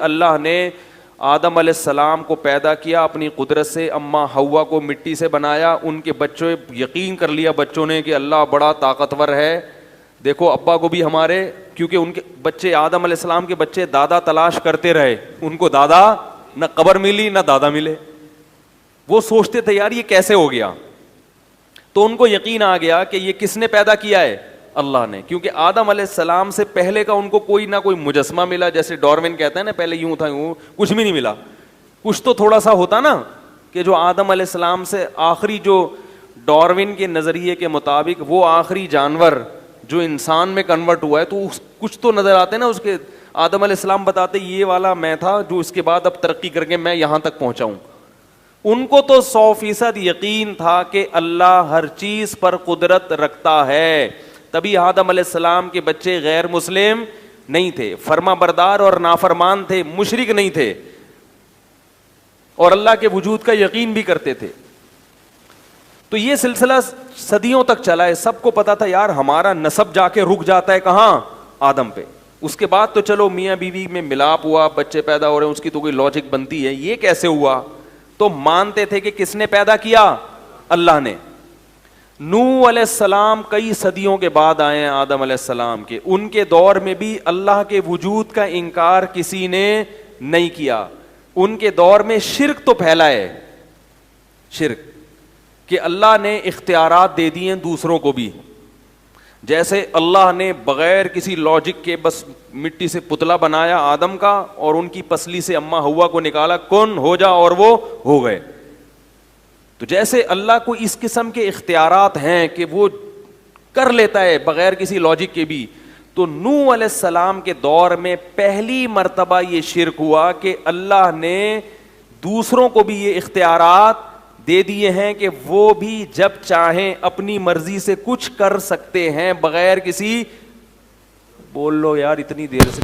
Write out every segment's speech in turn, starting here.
اللہ نے آدم علیہ السلام کو پیدا کیا اپنی قدرت سے, اماں حوا کو مٹی سے بنایا, ان کے بچوں یقین کر لیا بچوں نے کہ اللہ بڑا طاقتور ہے. دیکھو ابا کو بھی ہمارے, کیونکہ ان کے بچے آدم علیہ السلام کے بچے دادا تلاش کرتے رہے, ان کو دادا نہ قبر ملی نہ دادا ملے. وہ سوچتے تھے یار یہ کیسے ہو گیا, تو ان کو یقین آ گیا کہ یہ کس نے پیدا کیا ہے, اللہ نے. کیونکہ آدم علیہ السلام سے پہلے کا ان کو کوئی نہ کوئی مجسمہ ملا, جیسے ڈارون کہتے ہیں نا پہلے یوں تھا یوں, کچھ بھی نہیں ملا. کچھ تو تھوڑا سا ہوتا نا کہ جو آدم علیہ السلام سے آخری, جو ڈارون کے نظریے کے مطابق وہ آخری جانور جو انسان میں کنورٹ ہوا ہے, تو کچھ تو نظر آتے نا اس کے. آدم علیہ السلام بتاتے یہ والا میں تھا جو اس کے بعد اب ترقی کر کے میں یہاں تک پہنچا ہوں. ان کو تو 100% یقین تھا کہ اللہ ہر چیز پر قدرت رکھتا ہے, تبھی آدم علیہ السلام کے بچے غیر مسلم نہیں تھے, فرما بردار اور نافرمان تھے, مشرک نہیں تھے, اور اللہ کے وجود کا یقین بھی کرتے تھے. تو یہ سلسلہ صدیوں تک چلا ہے. سب کو پتا تھا یار ہمارا نسب جا کے رک جاتا ہے کہاں, آدم پہ. اس کے بعد تو چلو میاں بیوی میں ملاپ ہوا, بچے پیدا ہو رہے ہیں, اس کی تو کوئی لاجک بنتی ہے, یہ کیسے ہوا. تو مانتے تھے کہ کس نے پیدا کیا, اللہ نے. نوح علیہ السلام کئی صدیوں کے بعد آئے ہیں آدم علیہ السلام کے, ان کے دور میں بھی اللہ کے وجود کا انکار کسی نے نہیں کیا. ان کے دور میں شرک تو پھیلا ہے, شرک کہ اللہ نے اختیارات دے دیے دوسروں کو بھی. جیسے اللہ نے بغیر کسی لاجک کے بس مٹی سے پتلا بنایا آدم کا, اور ان کی پسلی سے اماں حوا کو نکالا, کن ہو جا, اور وہ ہو گئے. تو جیسے اللہ کو اس قسم کے اختیارات ہیں کہ وہ کر لیتا ہے بغیر کسی لاجک کے بھی, تو نوح علیہ السلام کے دور میں پہلی مرتبہ یہ شرک ہوا کہ اللہ نے دوسروں کو بھی یہ اختیارات دے دیے ہیں کہ وہ بھی جب چاہیں اپنی مرضی سے کچھ کر سکتے ہیں بغیر کسی. بول لو یار اتنی دیر سے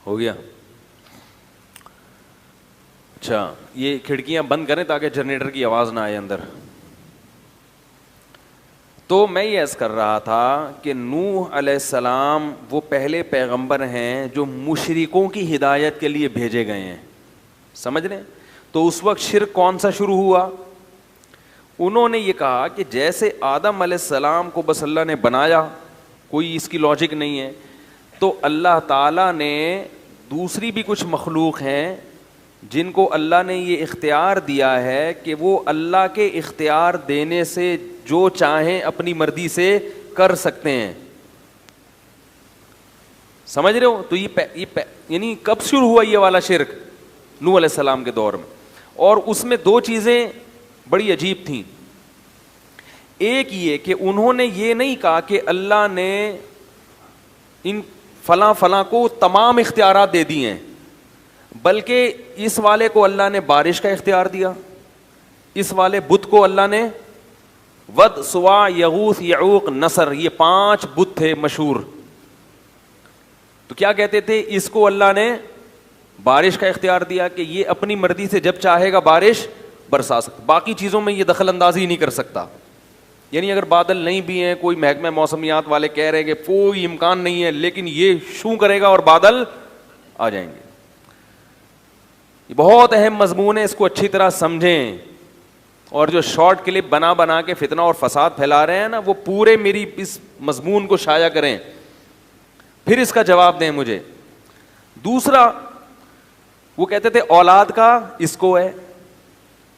ہو گیا. اچھا یہ کھڑکیاں بند کریں تاکہ جنریٹر کی آواز نہ آئے اندر. تو میں یہ عرض کر رہا تھا کہ نوح علیہ السلام وہ پہلے پیغمبر ہیں جو مشرکوں کی ہدایت کے لیے بھیجے گئے ہیں, سمجھ رہے ہیں. تو اس وقت شرک کون سا شروع ہوا, انہوں نے یہ کہا کہ جیسے آدم علیہ السلام کو بس اللہ نے بنایا, کوئی اس کی لاجک نہیں ہے, تو اللہ تعالیٰ نے دوسری بھی کچھ مخلوق ہیں جن کو اللہ نے یہ اختیار دیا ہے کہ وہ اللہ کے اختیار دینے سے جو چاہیں اپنی مرضی سے کر سکتے ہیں. سمجھ رہے ہو. تو یہ یعنی کب شروع ہوا یہ والا شرک, نوح علیہ السلام کے دور میں. اور اس میں دو چیزیں بڑی عجیب تھیں. ایک یہ کہ انہوں نے یہ نہیں کہا کہ اللہ نے ان فلاں فلاں کو تمام اختیارات دے دیے ہیں, بلکہ اس والے کو اللہ نے بارش کا اختیار دیا, اس والے بت کو اللہ نے ود, سوا, یغوث, یعوق, نصر, یہ 5 بت تھے مشہور. تو کیا کہتے تھے, اس کو اللہ نے بارش کا اختیار دیا کہ یہ اپنی مرضی سے جب چاہے گا بارش برسا سکتا, باقی چیزوں میں یہ دخل اندازی نہیں کر سکتا. یعنی اگر بادل نہیں بھی ہیں, کوئی محکمہ موسمیات والے کہہ رہے ہیں کہ کوئی امکان نہیں ہے, لیکن یہ شوں کرے گا اور بادل آ جائیں گے. یہ بہت اہم مضمون ہے, اس کو اچھی طرح سمجھیں. اور جو شارٹ کلپ بنا بنا کے فتنہ اور فساد پھیلا رہے ہیں نا, وہ پورے میری اس مضمون کو شائع کریں, پھر اس کا جواب دیں مجھے. دوسرا وہ کہتے تھے اولاد کا اس کو ہے,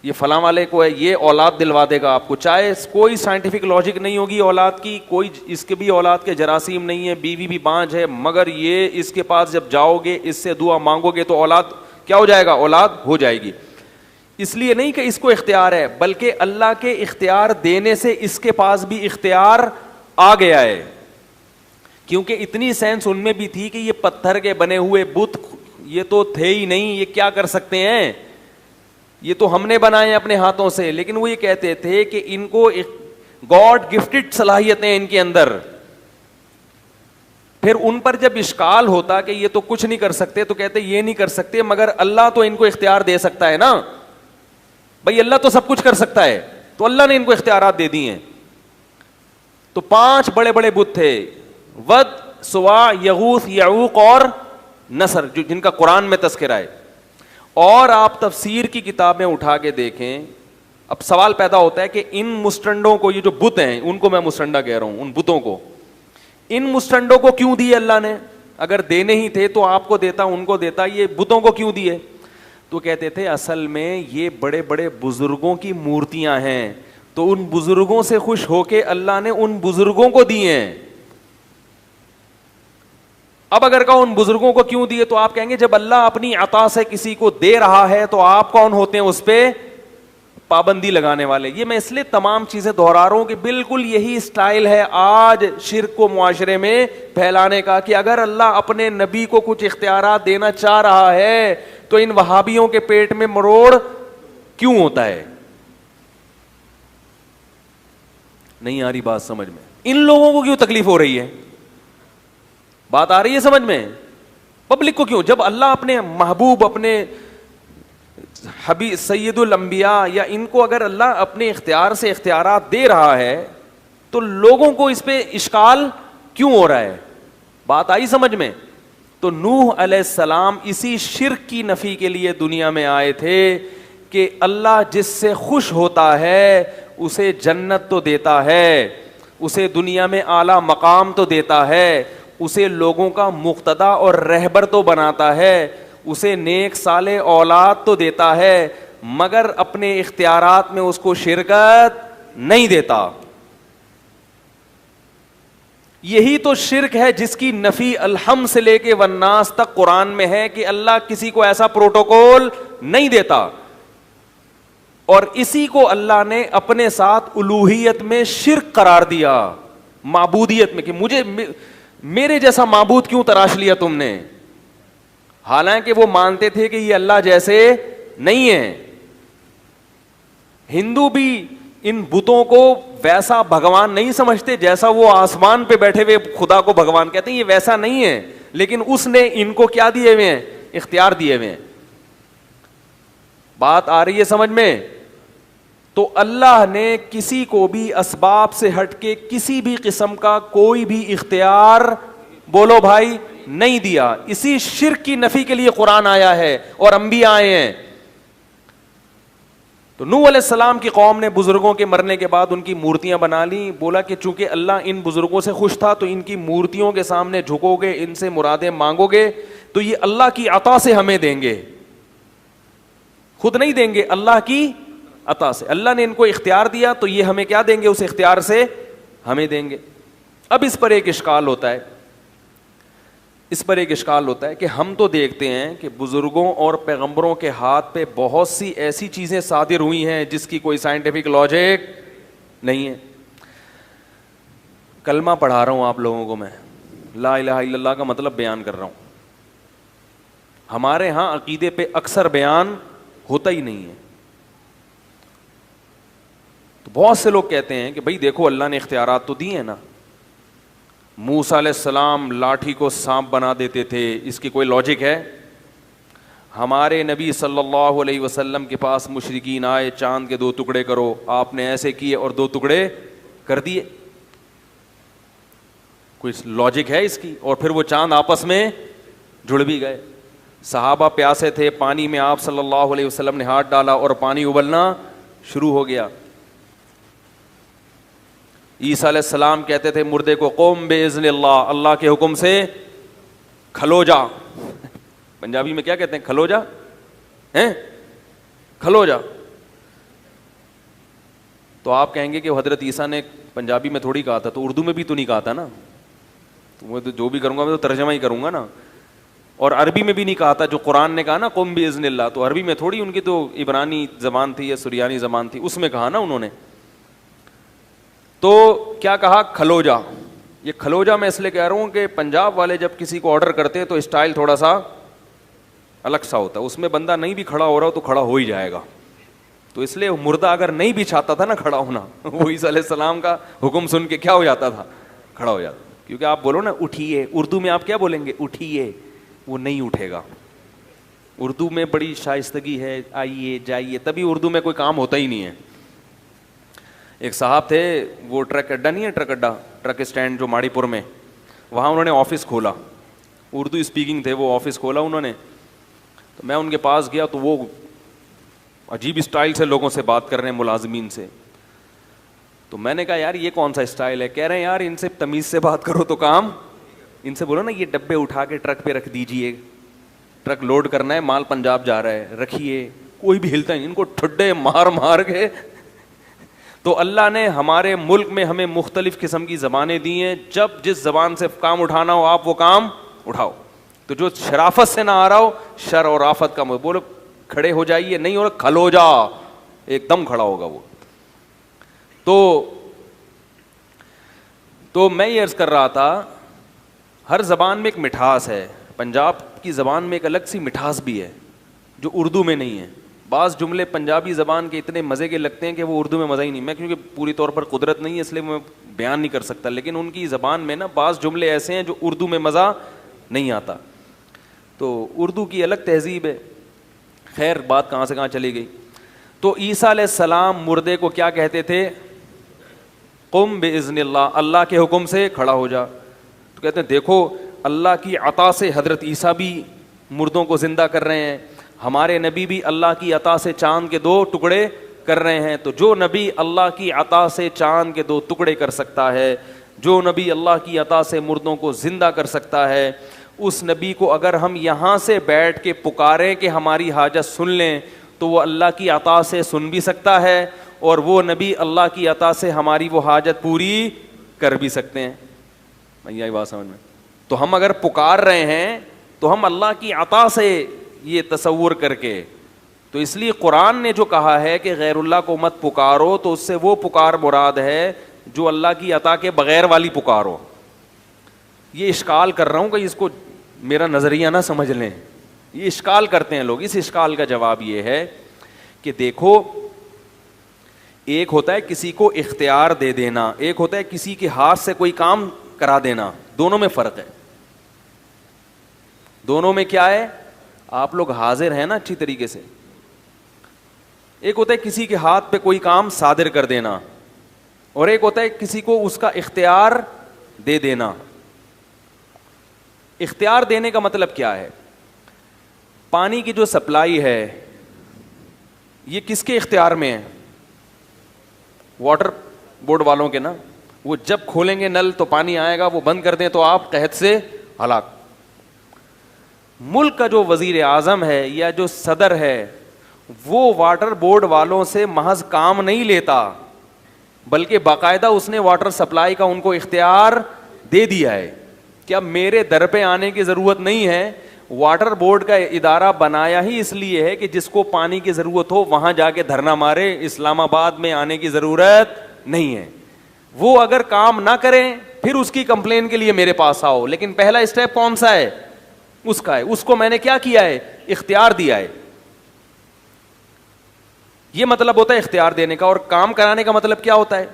یہ فلاں والے کو ہے, یہ اولاد دلوا دے گا آپ کو, چاہے کوئی سائنٹیفک لاجک نہیں ہوگی اولاد کی, کوئی اس کے بھی اولاد کے جراثیم نہیں ہے, بیوی بھی بانجھ ہے, مگر یہ اس کے پاس جب جاؤ گے, اس سے دعا مانگو گے تو اولاد کیا ہو جائے گا, اولاد ہو جائے گی. اس لیے نہیں کہ اس کو اختیار ہے, بلکہ اللہ کے اختیار دینے سے اس کے پاس بھی اختیار آ گیا ہے. کیونکہ اتنی سینس ان میں بھی تھی کہ یہ پتھر کے بنے ہوئے بت یہ تو تھے ہی نہیں, یہ کیا کر سکتے ہیں, یہ تو ہم نے بنائے اپنے ہاتھوں سے. لیکن وہ یہ کہتے تھے کہ ان کو گاڈ گفٹڈ صلاحیتیں ان کے اندر. پھر ان پر جب اشکال ہوتا کہ یہ تو کچھ نہیں کر سکتے, تو کہتے یہ نہیں کر سکتے, مگر اللہ تو ان کو اختیار دے سکتا ہے نا. بھائی اللہ تو سب کچھ کر سکتا ہے, تو اللہ نے ان کو اختیارات دے دی ہیں. تو 5 بڑے بڑے بت تھے, ود, سوا, یغوث, یعوق اور نصر, جن کا قرآن میں تذکرہ ہے. اور آپ تفسیر کی کتابیں اٹھا کے دیکھیں, اب سوال پیدا ہوتا ہے کہ ان مسٹنڈوں کو, یہ جو بت ہیں ان کو میں مسٹنڈا کہہ رہا ہوں, ان بتوں کو, ان مسٹنڈوں کو کیوں دیے اللہ نے؟ اگر دینے ہی تھے تو آپ کو دیتا, ان کو دیتا, یہ بتوں کو کیوں دیے؟ تو کہتے تھے اصل میں یہ بڑے بڑے بزرگوں کی مورتیاں ہیں, تو ان بزرگوں سے خوش ہو کے اللہ نے ان بزرگوں کو دیے ہیں. اب اگر کہو ان بزرگوں کو کیوں دیے, تو آپ کہیں گے جب اللہ اپنی عطا سے کسی کو دے رہا ہے تو آپ کون ہوتے ہیں اس پہ پابندی لگانے والے. یہ میں اس لیے تمام چیزیں دہرا رہا ہوں کہ بالکل یہی سٹائل ہے آج شرک کو معاشرے میں پھیلانے کا, کہ اگر اللہ اپنے نبی کو کچھ اختیارات دینا چاہ رہا ہے تو ان وہابیوں کے پیٹ میں مروڑ کیوں ہوتا ہے. نہیں آ رہی بات سمجھ میں؟ ان لوگوں کو کیوں تکلیف ہو رہی ہے؟ بات آ رہی ہے سمجھ میں؟ پبلک کو کیوں؟ جب اللہ اپنے محبوب, اپنے حبیب سید الانبیاء, یا ان کو اگر اللہ اپنے اختیار سے اختیارات دے رہا ہے تو لوگوں کو اس پہ اشکال کیوں ہو رہا ہے؟ بات آئی سمجھ میں؟ تو نوح علیہ السلام اسی شرک کی نفی کے لیے دنیا میں آئے تھے کہ اللہ جس سے خوش ہوتا ہے اسے جنت تو دیتا ہے, اسے دنیا میں اعلیٰ مقام تو دیتا ہے, اسے لوگوں کا مقتدا اور رہبر تو بناتا ہے, اسے نیک صالح اولاد تو دیتا ہے, مگر اپنے اختیارات میں اس کو شرکت نہیں دیتا. یہی تو شرک ہے جس کی نفی الحم سے لے کے والناس تک قرآن میں ہے کہ اللہ کسی کو ایسا پروٹوکول نہیں دیتا, اور اسی کو اللہ نے اپنے ساتھ الوہیت میں شرک قرار دیا, معبودیت میں, کہ مجھے میرے جیسا معبود کیوں تراش لیا تم نے, حالانکہ وہ مانتے تھے کہ یہ اللہ جیسے نہیں ہے. ہندو بھی ان بتوں کو ویسا بھگوان نہیں سمجھتے جیسا وہ آسمان پہ بیٹھے ہوئے خدا کو بھگوان کہتے ہیں, یہ ویسا نہیں ہے, لیکن اس نے ان کو کیا دیے ہوئے ہیں؟ اختیار دیے ہوئے ہیں. بات آ رہی ہے سمجھ میں؟ تو اللہ نے کسی کو بھی اسباب سے ہٹ کے کسی بھی قسم کا کوئی بھی اختیار, بولو بھائی, نہیں دیا. اسی شرک کی نفی کے لیے قرآن آیا ہے اور انبیاء آئے ہیں. تو نوح علیہ السلام کی قوم نے بزرگوں کے مرنے کے بعد ان کی مورتیاں بنا لی. بولا کہ چونکہ اللہ ان بزرگوں سے خوش تھا تو ان کی مورتیوں کے سامنے جھکو گے, ان سے مرادیں مانگو گے تو یہ اللہ کی عطا سے ہمیں دیں گے, خود نہیں دیں گے, اللہ کی عطا سے. اللہ نے ان کو اختیار دیا تو یہ ہمیں کیا دیں گے؟ اس اختیار سے ہمیں دیں گے. اب اس پر ایک اشکال ہوتا ہے, کہ ہم تو دیکھتے ہیں کہ بزرگوں اور پیغمبروں کے ہاتھ پہ بہت سی ایسی چیزیں صادر ہوئی ہیں جس کی کوئی سائنٹیفک لاجک نہیں ہے. کلمہ پڑھا رہا ہوں آپ لوگوں کو میں, لا الہ الا اللہ کا مطلب بیان کر رہا ہوں. ہمارے ہاں عقیدے پہ اکثر بیان ہوتا ہی نہیں ہے. تو بہت سے لوگ کہتے ہیں کہ بھئی دیکھو اللہ نے اختیارات تو دی ہیں نا, موسیٰ علیہ السلام لاٹھی کو سانپ بنا دیتے تھے, اس کی کوئی لاجک ہے؟ ہمارے نبی صلی اللہ علیہ وسلم کے پاس مشرکین آئے, چاند کے 2 ٹکڑے کرو, آپ نے ایسے کیے اور 2 ٹکڑے کر دیے. کوئی لاجک ہے اس کی؟ اور پھر وہ چاند آپس میں جڑ بھی گئے. صحابہ پیاسے تھے, پانی میں آپ صلی اللہ علیہ وسلم نے ہاتھ ڈالا اور پانی ابلنا شروع ہو گیا. عیسیٰ علیہ السلام کہتے تھے مردے کو قوم باذن اللہ, اللہ کے حکم سے کھلو جا. پنجابی میں کیا کہتے ہیں؟ کھلو جا, ہیں کھلو جا. تو آپ کہیں گے کہ حضرت عیسیٰ نے پنجابی میں تھوڑی کہا تھا, تو اردو میں بھی تو نہیں کہا تھا نا. وہ تو جو بھی کروں گا میں تو ترجمہ ہی کروں گا نا. اور عربی میں بھی نہیں کہا تھا, جو قرآن نے کہا نا قم باذن اللہ, تو عربی میں تھوڑی, ان کی تو عبرانی زبان تھی یا سریانی زبان تھی, اس میں کہا نا انہوں نے. تو کیا کہا؟ کھلو جا. یہ کھلو جا میں اس لیے کہہ رہا ہوں کہ پنجاب والے جب کسی کو آرڈر کرتے ہیں تو اسٹائل تھوڑا سا الگ سا ہوتا ہے, اس میں بندہ نہیں بھی کھڑا ہو رہا تو کھڑا ہو ہی جائے گا. تو اس لیے مردہ اگر نہیں بھی چاہتا تھا نا کھڑا ہونا, وہ عیسیٰ علیہ السلام کا حکم سن کے کیا ہو جاتا تھا؟ کھڑا ہو جاتا. کیونکہ آپ بولو نا اٹھیے, اردو میں آپ کیا بولیں گے؟ اٹھیے, وہ نہیں اٹھے گا. اردو میں بڑی شائستگی ہے, آئیے جائیے, تبھی اردو میں کوئی کام ہوتا ہی نہیں ہے. ایک صاحب تھے, وہ ٹرک اڈا نہیں ہے, ٹرک اڈا, ٹرک اسٹینڈ جو ماڑی پور میں, وہاں انہوں نے آفس کھولا, اردو اسپیکنگ تھے, وہ آفس کھولا انہوں نے. تو میں ان کے پاس گیا تو وہ عجیب اسٹائل سے لوگوں سے بات کر رہے ہیں, ملازمین سے. تو میں نے کہا یار یہ کون سا اسٹائل ہے؟ کہہ رہے ہیں یار ان سے تمیز سے بات کرو تو کام, ان سے بولو نا یہ ڈبے اٹھا کے ٹرک پہ رکھ دیجئے, ٹرک لوڈ کرنا ہے, مال پنجاب جا رہا ہے, رکھیے. کوئی بھی ہلتا نہیں, ان کو ٹھڈے مار مار کے. تو اللہ نے ہمارے ملک میں ہمیں مختلف قسم کی زبانیں دی ہیں, جب جس زبان سے کام اٹھانا ہو آپ وہ کام اٹھاؤ. تو جو شرافت سے نہ آ رہا ہو, شر اور آفت کا بولو کھڑے ہو جائیے, نہیں ہو رہا کھلو جا, ایک دم کھڑا ہوگا وہ. تو میں یہ عرض کر رہا تھا, ہر زبان میں ایک مٹھاس ہے. پنجاب کی زبان میں ایک الگ سی مٹھاس بھی ہے جو اردو میں نہیں ہے. بعض جملے پنجابی زبان کے اتنے مزے کے لگتے ہیں کہ وہ اردو میں مزہ ہی نہیں. میں کیونکہ پوری طور پر قدرت نہیں ہے اس لیے میں بیان نہیں کر سکتا, لیکن ان کی زبان میں نا بعض جملے ایسے ہیں جو اردو میں مزہ نہیں آتا. تو اردو کی الگ تہذیب ہے. خیر بات کہاں سے کہاں چلی گئی. تو عیسیٰ علیہ السلام مردے کو کیا کہتے تھے؟ قم باذن اللہ, اللہ کے حکم سے کھڑا ہو جا. تو کہتے ہیں دیکھو اللہ کی عطا سے حضرت عیسیٰ بھی مردوں کو زندہ کر رہے ہیں, ہمارے نبی بھی اللہ کی عطا سے چاند کے 2 ٹکڑے کر رہے ہیں. تو جو نبی اللہ کی عطا سے چاند کے 2 ٹکڑے کر سکتا ہے, جو نبی اللہ کی عطا سے مردوں کو زندہ کر سکتا ہے, اس نبی کو اگر ہم یہاں سے بیٹھ کے پکاریں کہ ہماری حاجت سن لیں تو وہ اللہ کی عطا سے سن بھی سکتا ہے, اور وہ نبی اللہ کی عطا سے ہماری وہ حاجت پوری کر بھی سکتے ہیں. یہ بات سمجھ میں. تو ہم اگر پکار رہے ہیں تو ہم اللہ کی عطا سے یہ تصور کر کے, تو اس لیے قرآن نے جو کہا ہے کہ غیر اللہ کو مت پکارو, تو اس سے وہ پکار مراد ہے جو اللہ کی عطا کے بغیر والی پکارو. یہ اشکال کر رہا ہوں کہ اس کو میرا نظریہ نہ سمجھ لیں, یہ اشکال کرتے ہیں لوگ. اس اشکال کا جواب یہ ہے کہ دیکھو, ایک ہوتا ہے کسی کو اختیار دے دینا, ایک ہوتا ہے کسی کے ہاتھ سے کوئی کام کرا دینا. دونوں میں فرق ہے. دونوں میں کیا ہے؟ آپ لوگ حاضر ہیں نا اچھی طریقے سے. ایک ہوتا ہے کسی کے ہاتھ پہ کوئی کام صادر کر دینا, اور ایک ہوتا ہے کسی کو اس کا اختیار دے دینا. اختیار دینے کا مطلب کیا ہے؟ پانی کی جو سپلائی ہے یہ کس کے اختیار میں ہے؟ واٹر بورڈ والوں کے نا. وہ جب کھولیں گے نل تو پانی آئے گا, وہ بند کر دیں تو آپ قحط سے ہلاک. ملک کا جو وزیر اعظم ہے یا جو صدر ہے وہ واٹر بورڈ والوں سے محض کام نہیں لیتا, بلکہ باقاعدہ اس نے واٹر سپلائی کا ان کو اختیار دے دیا ہے. کیا میرے در پہ آنے کی ضرورت نہیں ہے؟ واٹر بورڈ کا ادارہ بنایا ہی اس لیے ہے کہ جس کو پانی کی ضرورت ہو وہاں جا کے دھرنا مارے, اسلام آباد میں آنے کی ضرورت نہیں ہے. وہ اگر کام نہ کریں پھر اس کی کمپلین کے لیے میرے پاس آؤ, لیکن پہلا اسٹیپ کون سا ہے؟ اس کا ہے. اس کو میں نے کیا کیا ہے؟ اختیار دیا ہے. یہ مطلب ہوتا ہے اختیار دینے کا. اور کام کرانے کا مطلب کیا ہوتا ہے؟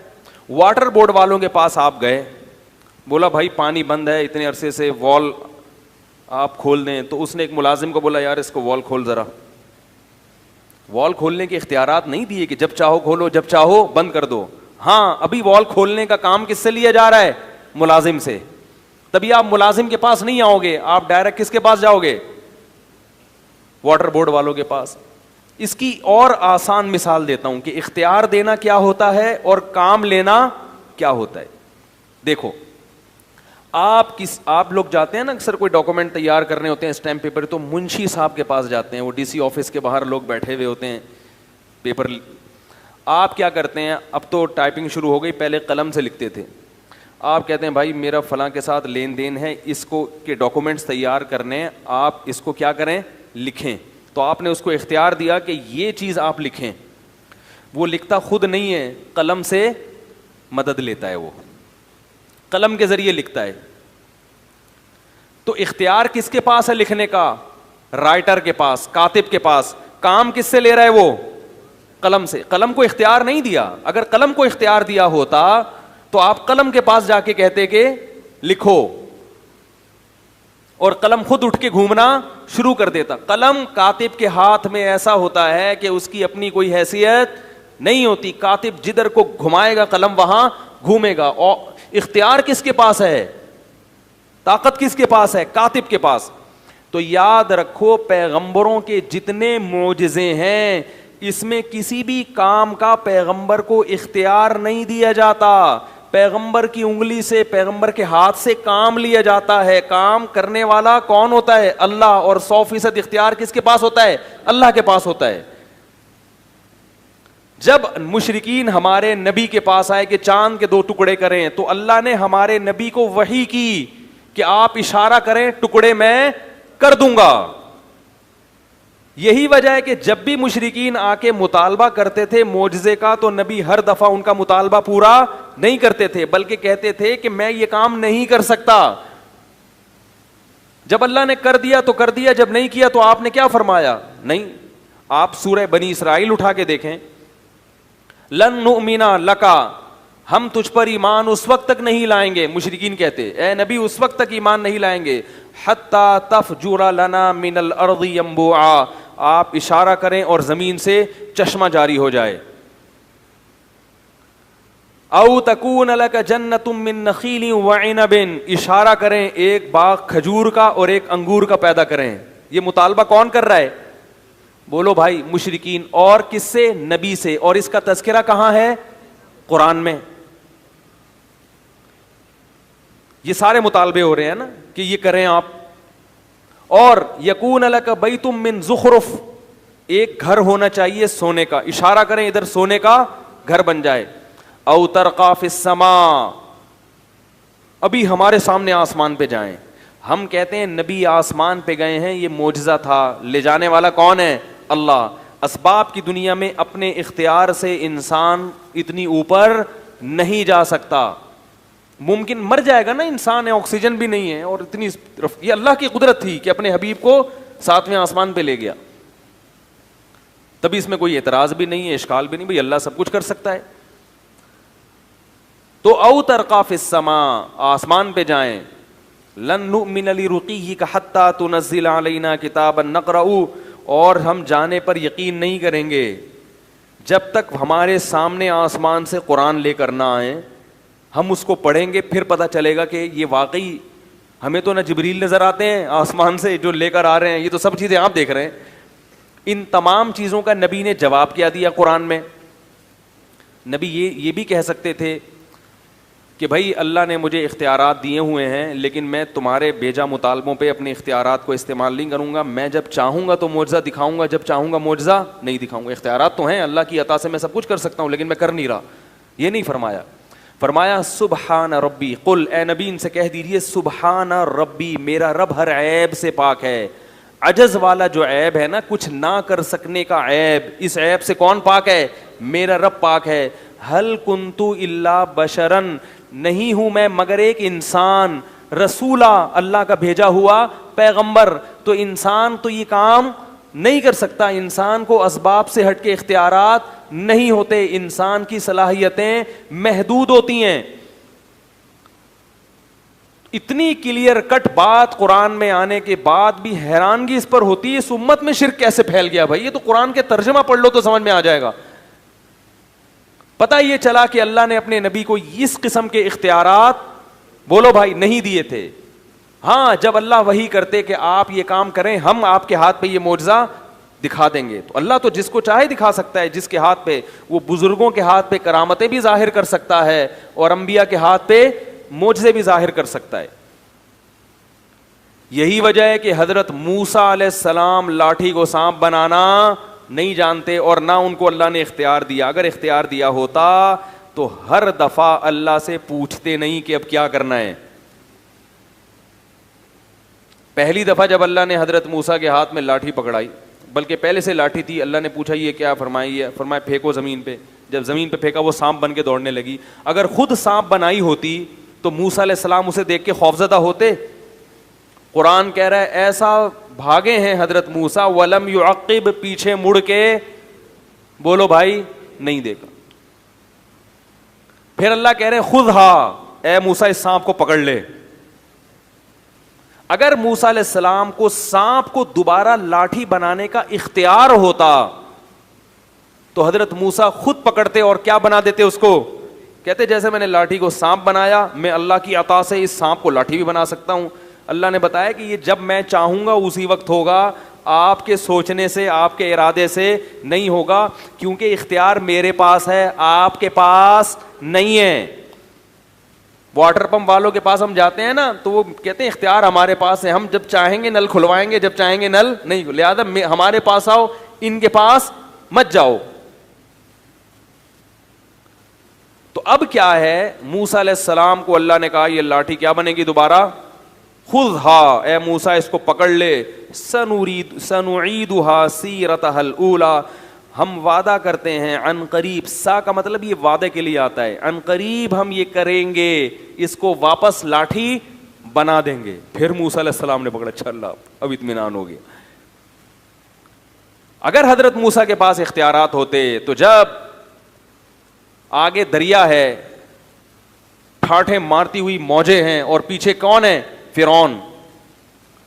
واٹر بورڈ والوں کے پاس آپ گئے, بولا بھائی پانی بند ہے اتنے عرصے سے, وال آپ کھول دیں. تو اس نے ایک ملازم کو بولا یار اس کو وال کھول ذرا. وال کھولنے کے اختیارات نہیں دیے کہ جب چاہو کھولو جب چاہو بند کر دو. ہاں ابھی وال کھولنے کا کام کس سے لیا جا رہا ہے؟ ملازم سے. تبھی آپ ملازم کے پاس نہیں آؤ گے, آپ ڈائریکٹ کس کے پاس جاؤ گے؟ واٹر بورڈ والوں کے پاس. اس کی اور آسان مثال دیتا ہوں کہ اختیار دینا کیا ہوتا ہے اور کام لینا کیا ہوتا ہے. دیکھو آپ لوگ جاتے ہیں نا اکثر کوئی ڈاکومنٹ تیار کرنے ہوتے ہیں اسٹیمپ پیپر, تو منشی صاحب کے پاس جاتے ہیں, وہ ڈی سی آفس کے باہر لوگ بیٹھے ہوئے ہوتے ہیں پیپر. آپ کیا کرتے ہیں؟ اب تو ٹائپنگ شروع ہو گئی, پہلے قلم سے لکھتے تھے. آپ کہتے ہیں بھائی میرا فلاں کے ساتھ لین دین ہے, اس کو کے ڈاکومنٹس تیار کرنے, آپ اس کو کیا کریں؟ لکھیں. تو آپ نے اس کو اختیار دیا کہ یہ چیز آپ لکھیں. وہ لکھتا خود نہیں ہے, قلم سے مدد لیتا ہے, وہ قلم کے ذریعے لکھتا ہے. تو اختیار کس کے پاس ہے لکھنے کا؟ رائٹر کے پاس, کاتب کے پاس. کام کس سے لے رہا ہے وہ؟ قلم سے. قلم کو اختیار نہیں دیا. اگر قلم کو اختیار دیا ہوتا تو آپ قلم کے پاس جا کے کہتے کہ لکھو. اور قلم خود اٹھ کے گھومنا شروع کر دیتا. قلم کاتب کے ہاتھ میں ایسا ہوتا ہے کہ اس کی اپنی کوئی حیثیت نہیں ہوتی. کاتب جدھر کو گھمائے گا قلم وہاں گھومے گا. اور اختیار کس کے پاس ہے؟ طاقت کس کے پاس ہے؟ کاتب کے پاس. تو یاد رکھو پیغمبروں کے جتنے معجزے ہیں اس میں کسی بھی کام کا پیغمبر کو اختیار نہیں دیا جاتا. پیغمبر کی انگلی سے، پیغمبر کے ہاتھ سے کام لیا جاتا ہے. کام کرنے والا کون ہوتا ہے؟ اللہ. اور 100% اختیار کس کے پاس ہوتا ہے؟ اللہ کے پاس ہوتا ہے. جب مشرکین ہمارے نبی کے پاس آئے کہ چاند کے 2 ٹکڑے کریں تو اللہ نے ہمارے نبی کو وحی کی کہ آپ اشارہ کریں ٹکڑے میں کر دوں گا. یہی وجہ ہے کہ جب بھی مشرکین آ کے مطالبہ کرتے تھے معجزے کا تو نبی ہر دفعہ ان کا مطالبہ پورا نہیں کرتے تھے، بلکہ کہتے تھے کہ میں یہ کام نہیں کر سکتا. جب اللہ نے کر دیا تو کر دیا، جب نہیں کیا تو آپ نے کیا فرمایا؟ نہیں. آپ سورہ بنی اسرائیل اٹھا کے دیکھیں. لن نؤمن لکا، ہم تجھ پر ایمان اس وقت تک نہیں لائیں گے. مشرکین کہتے اے نبی اس وقت تک ایمان نہیں لائیں گے حتی تفجر لنا من الارض ینبوعا، آپ اشارہ کریں اور زمین سے چشمہ جاری ہو جائے. او تکون لک جنۃ من نخیل وعنب، اشارہ کریں ایک باغ کھجور کا اور ایک انگور کا پیدا کریں. یہ مطالبہ کون کر رہا ہے؟ بولو بھائی مشرکین. اور کس سے؟ نبی سے. اور اس کا تذکرہ کہاں ہے؟ قرآن میں. یہ سارے مطالبے ہو رہے ہیں نا کہ یہ کریں آپ. اور یکون لک بیت من زخرف، ایک گھر ہونا چاہیے سونے کا، اشارہ کریں ادھر سونے کا گھر بن جائے. او ترقا فی السماء، ابھی ہمارے سامنے آسمان پہ جائیں. ہم کہتے ہیں نبی آسمان پہ گئے ہیں، یہ معجزہ تھا. لے جانے والا کون ہے؟ اللہ. اسباب کی دنیا میں اپنے اختیار سے انسان اتنی اوپر نہیں جا سکتا. ممکن مر جائے گا نا انسان ہے، آکسیجن بھی نہیں ہے، اور اتنی یہ اللہ کی قدرت تھی کہ اپنے حبیب کو 7ویں آسمان پہ لے گیا. تبھی اس میں کوئی اعتراض بھی نہیں ہے، اشکال بھی نہیں، بھائی اللہ سب کچھ کر سکتا ہے. تو او ترقا فی السماء، آسمان پہ جائیں. لن نؤمن لرقیک حتی تنزل علینا کتابا نقرأ، اور ہم جانے پر یقین نہیں کریں گے جب تک ہمارے سامنے آسمان سے قرآن لے کر نہ آئیں. ہم اس کو پڑھیں گے پھر پتہ چلے گا کہ یہ واقعی، ہمیں تو نہ جبریل نظر آتے ہیں آسمان سے جو لے کر آ رہے ہیں، یہ تو سب چیزیں آپ دیکھ رہے ہیں. ان تمام چیزوں کا نبی نے جواب کیا دیا قرآن میں. نبی یہ بھی کہہ سکتے تھے کہ بھائی اللہ نے مجھے اختیارات دیے ہوئے ہیں لیکن میں تمہارے بیجا مطالبوں پہ اپنے اختیارات کو استعمال نہیں کروں گا. میں جب چاہوں گا تو معجزہ دکھاؤں گا، جب چاہوں گا معجزہ نہیں دکھاؤں گا. اختیارات تو ہیں اللہ کی عطا سے، میں سب کچھ کر سکتا ہوں لیکن میں کر نہیں رہا. یہ نہیں فرمایا. فرمایا سبحان ربی، قل اے نبی ان سے کہہ دیجیے سبحان ربی، میرا رب ہر عیب سے پاک ہے. عجز والا جو عیب ہے نا، کچھ نہ کر سکنے کا عیب، اس عیب سے کون پاک ہے؟ میرا رب پاک ہے. ہل کنتو الا بشرن، نہیں ہوں میں مگر ایک انسان، رسولہ، اللہ کا بھیجا ہوا پیغمبر. تو انسان تو یہ کام نہیں کر سکتا. انسان کو اسباب سے ہٹ کے اختیارات نہیں ہوتے، انسان کی صلاحیتیں محدود ہوتی ہیں. اتنی کلیئر کٹ بات قرآن میں آنے کے بعد بھی حیرانگی اس پر ہوتی ہے اس امت میں شرک کیسے پھیل گیا. بھائی یہ تو قرآن کے ترجمہ پڑھ لو تو سمجھ میں آ جائے گا. پتہ یہ چلا کہ اللہ نے اپنے نبی کو اس قسم کے اختیارات بولو بھائی نہیں دیے تھے. ہاں جب اللہ وحی کرتے کہ آپ یہ کام کریں، ہم آپ کے ہاتھ پہ یہ معجزہ دکھا دیں گے، تو اللہ تو جس کو چاہے دکھا سکتا ہے. جس کے ہاتھ پہ، وہ بزرگوں کے ہاتھ پہ کرامتیں بھی ظاہر کر سکتا ہے اور انبیاء کے ہاتھ پہ معجزے بھی ظاہر کر سکتا ہے. یہی وجہ ہے کہ حضرت موسیٰ علیہ السلام لاٹھی کو سانپ بنانا نہیں جانتے اور نہ ان کو اللہ نے اختیار دیا. اگر اختیار دیا ہوتا تو ہر دفعہ اللہ سے پوچھتے نہیں کہ اب کیا کرنا ہے. پہلی دفعہ جب اللہ نے حضرت موسیٰ کے ہاتھ میں لاٹھی پکڑائی، بلکہ پہلے سے لاٹھی تھی، اللہ نے پوچھا یہ کیا؟ فرمایا پھینکو زمین پہ. جب زمین پہ پھینکا وہ سانپ بن کے دوڑنے لگی. اگر خود سانپ بنائی ہوتی تو موسیٰ علیہ السلام اسے دیکھ کے خوفزدہ ہوتے. قرآن کہہ رہا ہے ایسا بھاگے ہیں حضرت موسیٰ، ولم یعقب، پیچھے مڑ کے بولو بھائی نہیں دیکھا. پھر اللہ کہہ رہے خذھا، اے موسیٰ اس سانپ کو پکڑ لے. اگر موسیٰ علیہ السلام کو سانپ کو دوبارہ لاٹھی بنانے کا اختیار ہوتا تو حضرت موسیٰ خود پکڑتے اور کیا بنا دیتے اس کو, کہتے جیسے میں نے لاٹھی کو سانپ بنایا, میں اللہ کی عطا سے اس سانپ کو لاٹھی بھی بنا سکتا ہوں. اللہ نے بتایا کہ یہ جب میں چاہوں گا اسی وقت ہوگا, آپ کے سوچنے سے, آپ کے ارادے سے نہیں ہوگا, کیونکہ اختیار میرے پاس ہے, آپ کے پاس نہیں ہے. واٹر پمپ والوں کے پاس ہم جاتے ہیں نا تو وہ کہتے ہیں اختیار ہمارے پاس ہے, ہم جب چاہیں گے نل کھلوائیں گے, جب چاہیں گے نل نہیں, لہذا ہمارے پاس آؤ, ان کے پاس مت جاؤ. تو اب کیا ہے, موسیٰ علیہ السلام کو اللہ نے کہا یہ لاٹھی کیا بنے گی دوبارہ, خذھا, اے موسیٰ اس کو پکڑ لے, سنعیدھا سیرتھا الاولی, ہم وعدہ کرتے ہیں عن قریب, سا کا مطلب یہ وعدے کے لیے آتا ہے, عن قریب ہم یہ کریں گے, اس کو واپس لاٹھی بنا دیں گے. پھر موسیٰ علیہ السلام نے پکڑا, اچھا اللہ اب اطمینان ہو گیا. اگر حضرت موسیٰ کے پاس اختیارات ہوتے تو جب آگے دریا ہے, ٹھاٹھیں مارتی ہوئی موجیں ہیں, اور پیچھے کون ہے, فرعون,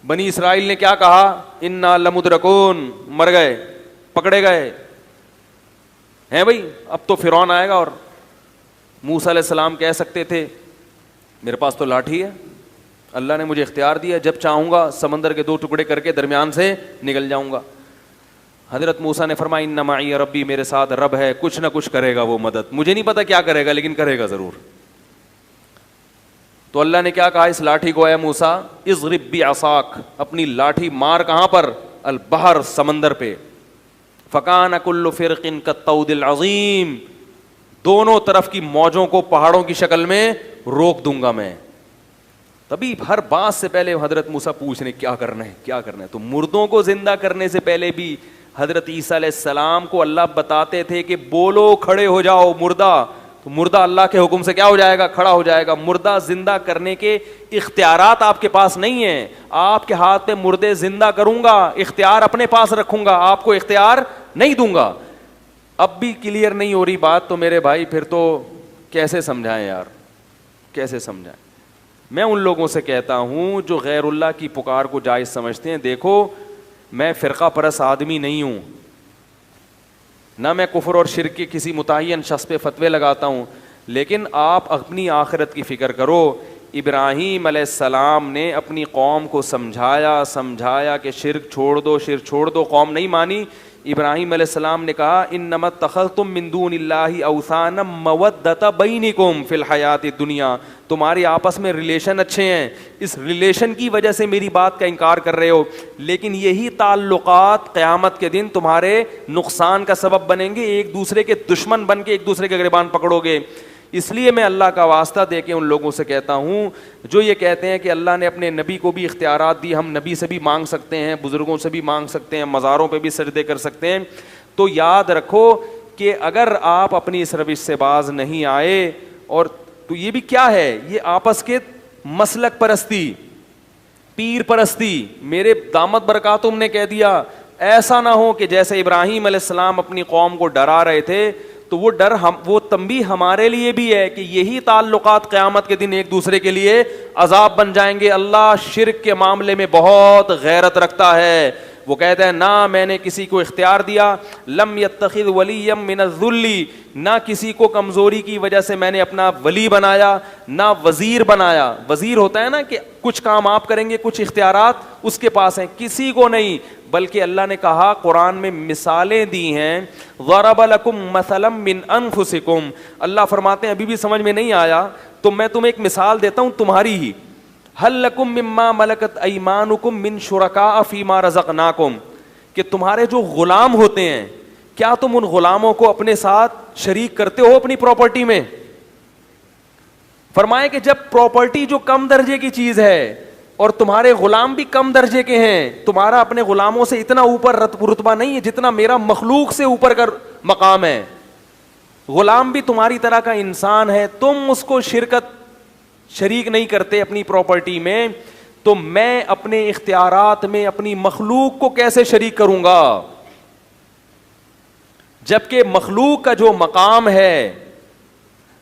بنی اسرائیل نے کیا کہا, انا لمدرکون, مر گئے, پکڑے گئے ہیں بھائی, اب تو فرعون آئے گا. اور موسیٰ علیہ السلام کہہ سکتے تھے میرے پاس تو لاٹھی ہے, اللہ نے مجھے اختیار دیا, جب چاہوں گا سمندر کے 2 ٹکڑے کر کے درمیان سے نکل جاؤں گا. حضرت موسیٰ نے فرمایا ان معی ربی, میرے ساتھ رب ہے, کچھ نہ کچھ کرے گا وہ مدد, مجھے نہیں پتا کیا کرے گا لیکن کرے گا ضرور. تو اللہ نے کیا کہا اس لاٹھی کو, اے موسیٰ اضرب بعصاک, اپنی لاٹھی مار کہاں پر, البحر, سمندر پہ. فکان کل فرق کالطود العظیم, دونوں طرف کی موجوں کو پہاڑوں کی شکل میں روک دوں گا میں. تبھی ہر بات سے پہلے حضرت موسیٰ پوچھنے کیا کرنا ہے, کیا کرنا ہے. تو مردوں کو زندہ کرنے سے پہلے بھی حضرت عیسیٰ علیہ السلام کو اللہ بتاتے تھے کہ بولو, کھڑے ہو جاؤ مردہ, تو مردہ اللہ کے حکم سے کیا ہو جائے گا, کھڑا ہو جائے گا. مردہ زندہ کرنے کے اختیارات آپ کے پاس نہیں ہیں, آپ کے ہاتھ پہ مردے زندہ کروں گا, اختیار اپنے پاس رکھوں گا, آپ کو اختیار نہیں دوں گا. اب بھی کلیئر نہیں ہو رہی بات تو میرے بھائی پھر تو کیسے سمجھائیں یار, کیسے سمجھائیں. میں ان لوگوں سے کہتا ہوں جو غیر اللہ کی پکار کو جائز سمجھتے ہیں, دیکھو میں فرقہ پرست آدمی نہیں ہوں, نہ میں کفر اور شرک کے کسی متعین شخص پہ فتوے لگاتا ہوں, لیکن آپ اپنی آخرت کی فکر کرو. ابراہیم علیہ السلام نے اپنی قوم کو سمجھایا کہ شرک چھوڑ دو, شرک چھوڑ دو, قوم نہیں مانی. ابراہیم علیہ السلام نے کہا انما اتخذتم من دون اللہ اوثانا مودۃ بینکم فی الحیات الدنیا, تمہارے آپس میں ریلیشن اچھے ہیں, اس ریلیشن کی وجہ سے میری بات کا انکار کر رہے ہو, لیکن یہی تعلقات قیامت کے دن تمہارے نقصان کا سبب بنیں گے, ایک دوسرے کے دشمن بن کے ایک دوسرے کے گریبان پکڑو گے. اس لیے میں اللہ کا واسطہ دے کے ان لوگوں سے کہتا ہوں جو یہ کہتے ہیں کہ اللہ نے اپنے نبی کو بھی اختیارات دی, ہم نبی سے بھی مانگ سکتے ہیں, بزرگوں سے بھی مانگ سکتے ہیں, مزاروں پہ بھی سجدے کر سکتے ہیں, تو یاد رکھو کہ اگر آپ اپنی اس روش سے باز نہیں آئے, اور تو یہ بھی کیا ہے, یہ آپس کے مسلک پرستی, پیر پرستی. میرے دامت برکاتہم نے کہہ دیا ایسا نہ ہو کہ جیسے ابراہیم علیہ السلام اپنی قوم کو ڈرا رہے تھے, تو وہ ڈر وہ تنبیہ ہمارے لیے بھی ہے کہ یہی تعلقات قیامت کے دن ایک دوسرے کے لیے عذاب بن جائیں گے. اللہ شرک کے معاملے میں بہت غیرت رکھتا ہے, وہ کہتا ہے نہ میں نے کسی کو اختیار دیا, لم یتخذ ولیا من الذل, نہ کسی کو کمزوری کی وجہ سے میں نے اپنا ولی بنایا, نہ وزیر بنایا. وزیر ہوتا ہے نا کہ کچھ کام آپ کریں گے, کچھ اختیارات اس کے پاس ہیں, کسی کو نہیں. بلکہ اللہ نے کہا قرآن میں مثالیں دی ہیں, ضرب لکم مثلا من انفسکم, اللہ فرماتے ہیں ابھی بھی سمجھ میں نہیں آیا تو میں تمہیں ایک مثال دیتا ہوں تمہاری ہی. هل لکم مما ملکت ایمانکم من شرکاء فیما رزقناکم, کہ تمہارے جو غلام ہوتے ہیں کیا تم ان غلاموں کو اپنے ساتھ شریک کرتے ہو اپنی پراپرٹی میں. فرمائے کہ جب پراپرٹی جو کم درجے کی چیز ہے اور تمہارے غلام بھی کم درجے کے ہیں, تمہارا اپنے غلاموں سے اتنا اوپر رتبہ نہیں ہے جتنا میرا مخلوق سے اوپر کا مقام ہے. غلام بھی تمہاری طرح کا انسان ہے, تم اس کو شریک نہیں کرتے اپنی پراپرٹی میں, تو میں اپنے اختیارات میں اپنی مخلوق کو کیسے شریک کروں گا, جبکہ مخلوق کا جو مقام ہے.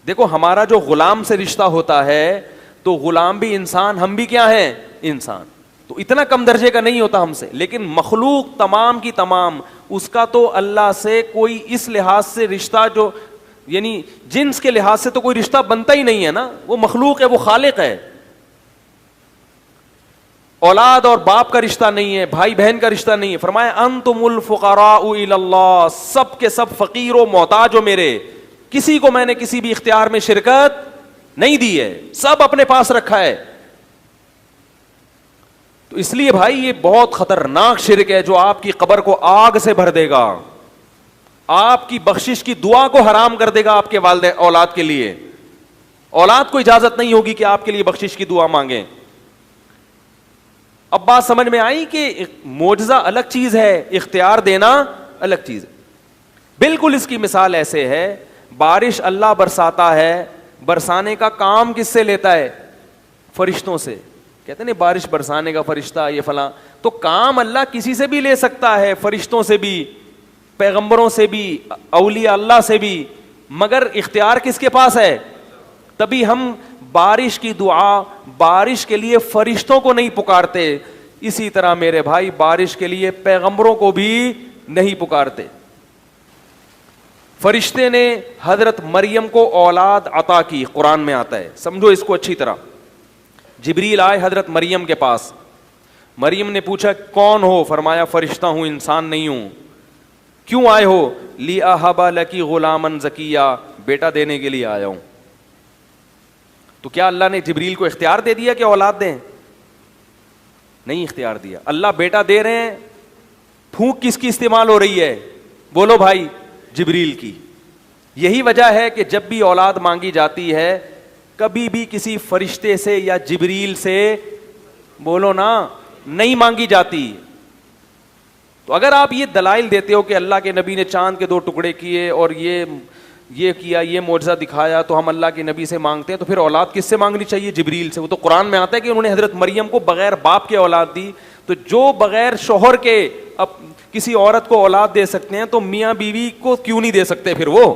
دیکھو ہمارا جو غلام سے رشتہ ہوتا ہے تو غلام بھی انسان, ہم بھی کیا ہیں, انسان. تو اتنا کم درجے کا نہیں ہوتا ہم سے. لیکن مخلوق تمام کی تمام اس کا تو اللہ سے کوئی اس لحاظ سے رشتہ, جو یعنی جنس کے لحاظ سے تو کوئی رشتہ بنتا ہی نہیں ہے نا. وہ مخلوق ہے, وہ خالق ہے. اولاد اور باپ کا رشتہ نہیں ہے, بھائی بہن کا رشتہ نہیں ہے. فرمایا انتم الفقراء الی اللہ, سب کے سب فقیر و محتاج ہو میرے, کسی کو میں نے کسی بھی اختیار میں شرکت نہیں دی ہے, سب اپنے پاس رکھا ہے. تو اس لیے بھائی یہ بہت خطرناک شرک ہے جو آپ کی قبر کو آگ سے بھر دے گا, آپ کی بخشش کی دعا کو حرام کر دے گا آپ کے والد اولاد کے لیے. اولاد کو اجازت نہیں ہوگی کہ آپ کے لیے بخشش کی دعا مانگیں. اب بات سمجھ میں آئی کہ معجزہ الگ چیز ہے, اختیار دینا الگ چیز ہے. بالکل اس کی مثال ایسے ہے, بارش اللہ برساتا ہے, برسانے کا کام کس سے لیتا ہے؟ فرشتوں سے. کہتے ہیں بارش برسانے کا فرشتہ یہ فلاں, تو کام اللہ کسی سے بھی لے سکتا ہے, فرشتوں سے بھی, پیغمبروں سے بھی, اولیاء اللہ سے بھی, مگر اختیار کس کے پاس ہے؟ تبھی ہم بارش کی دعا بارش کے لیے فرشتوں کو نہیں پکارتے, اسی طرح میرے بھائی بارش کے لیے پیغمبروں کو بھی نہیں پکارتے. فرشتے نے حضرت مریم کو اولاد عطا کی, قرآن میں آتا ہے, سمجھو اس کو اچھی طرح. جبریل آئے حضرت مریم کے پاس, مریم نے پوچھا کون ہو؟ فرمایا فرشتہ ہوں, انسان نہیں ہوں. کیوں آئے ہو؟ لِأَهَبَ لَكِ غُلَامًا زَكِيًّا, بیٹا دینے کے لیے آیا ہوں. تو کیا اللہ نے جبریل کو اختیار دے دیا کہ اولاد دیں؟ نہیں اختیار دیا. اللہ بیٹا دے رہے ہیں, پھونک کس کی استعمال ہو رہی ہے؟ بولو بھائی, جبریل کی. یہی وجہ ہے کہ جب بھی اولاد مانگی جاتی ہے کبھی بھی کسی فرشتے سے یا جبریل سے, بولو نا, نہیں مانگی جاتی. تو اگر آپ یہ دلائل دیتے ہو کہ اللہ کے نبی نے چاند کے 2 ٹکڑے کیے اور یہ کیا, یہ معجزہ دکھایا, تو ہم اللہ کے نبی سے مانگتے ہیں, تو پھر اولاد کس سے مانگنی چاہیے؟ جبریل سے. وہ تو قرآن میں آتا ہے کہ انہوں نے حضرت مریم کو بغیر باپ کے اولاد دی. تو جو بغیر شوہر کے اب کسی عورت کو اولاد دے سکتے ہیں تو میاں بیوی کو کیوں نہیں دے سکتے؟ پھر وہ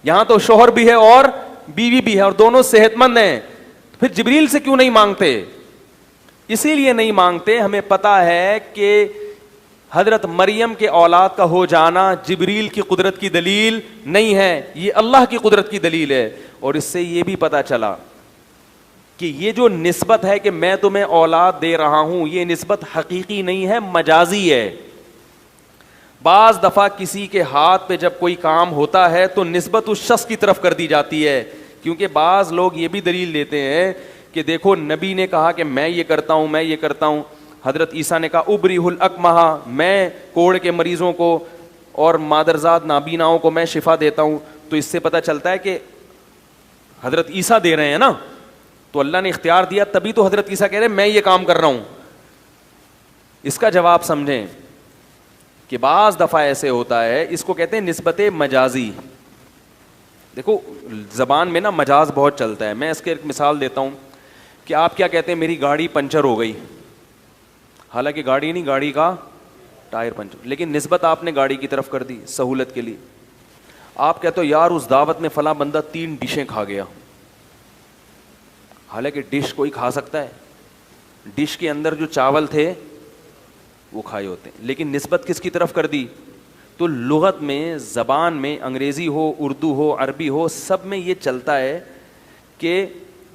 یہاں تو شوہر بھی ہے اور بیوی بھی ہے اور دونوں صحت مند ہیں, پھر جبریل سے کیوں نہیں مانگتے؟ اسی لیے نہیں مانگتے, ہمیں پتا ہے کہ حضرت مریم کے اولاد کا ہو جانا جبریل کی قدرت کی دلیل نہیں ہے, یہ اللہ کی قدرت کی دلیل ہے. اور اس سے یہ بھی پتا چلا کہ یہ جو نسبت ہے کہ میں تمہیں اولاد دے رہا ہوں, یہ نسبت حقیقی نہیں ہے, مجازی ہے. بعض دفعہ کسی کے ہاتھ پہ جب کوئی کام ہوتا ہے تو نسبت اس شخص کی طرف کر دی جاتی ہے, کیونکہ بعض لوگ یہ بھی دلیل دیتے ہیں کہ دیکھو نبی نے کہا کہ میں یہ کرتا ہوں, میں یہ کرتا ہوں. حضرت عیسیٰ نے کہا ابریح الاکمہ, میں کوڑ کے مریضوں کو اور مادرزاد نابیناؤں کو میں شفا دیتا ہوں. تو اس سے پتہ چلتا ہے کہ حضرت عیسیٰ دے رہے ہیں نا, تو اللہ نے اختیار دیا, تبھی تو حضرت عیسیٰ کہہ رہے ہیں میں یہ کام کر رہا ہوں. اس کا جواب سمجھیں کہ بعض دفعہ ایسے ہوتا ہے, اس کو کہتے ہیں نسبت مجازی. دیکھو زبان میں نا مجاز بہت چلتا ہے. میں اس کے ایک مثال دیتا ہوں کہ آپ کیا کہتے ہیں میری گاڑی پنچر ہو گئی, حالانکہ گاڑی نہیں, گاڑی کا ٹائر پنچر, لیکن نسبت آپ نے گاڑی کی طرف کر دی سہولت کے لیے. آپ کہتے ہو یار اس دعوت میں فلاں بندہ 3 ڈشیں کھا گیا, حالانکہ ڈش کوئی کھا سکتا ہے, ڈش کے اندر جو چاول تھے وہ کھائے ہوتے ہیں, لیکن نسبت کس کی طرف کر دی؟ تو لغت میں, زبان میں, انگریزی ہو, اردو ہو, عربی ہو, سب میں یہ چلتا ہے کہ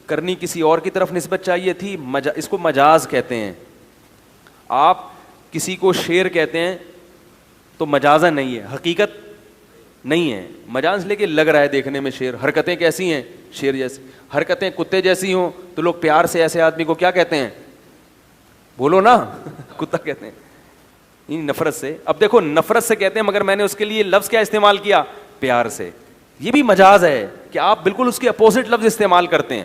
کرنی کسی اور کی طرف نسبت چاہیے تھی, اس کو مجاز کہتے ہیں. آپ کسی کو شیر کہتے ہیں تو مجازن نہیں ہے, حقیقت نہیں ہے. مجاز لے کے لگ رہا ہے دیکھنے میں شیر, حرکتیں کیسی ہیں شیر جیسی, حرکتیں کتے جیسی ہوں تو لوگ پیار سے ایسے آدمی کو کیا کہتے ہیں؟ بولو نا, کتا کہتے ہیں, نفرت سے. اب دیکھو نفرت سے کہتے ہیں مگر میں نے اس کے لیے لفظ کیا استعمال کیا؟ پیار سے. یہ بھی مجاز ہے کہ آپ بالکل اس کے اپوزٹ لفظ استعمال کرتے ہیں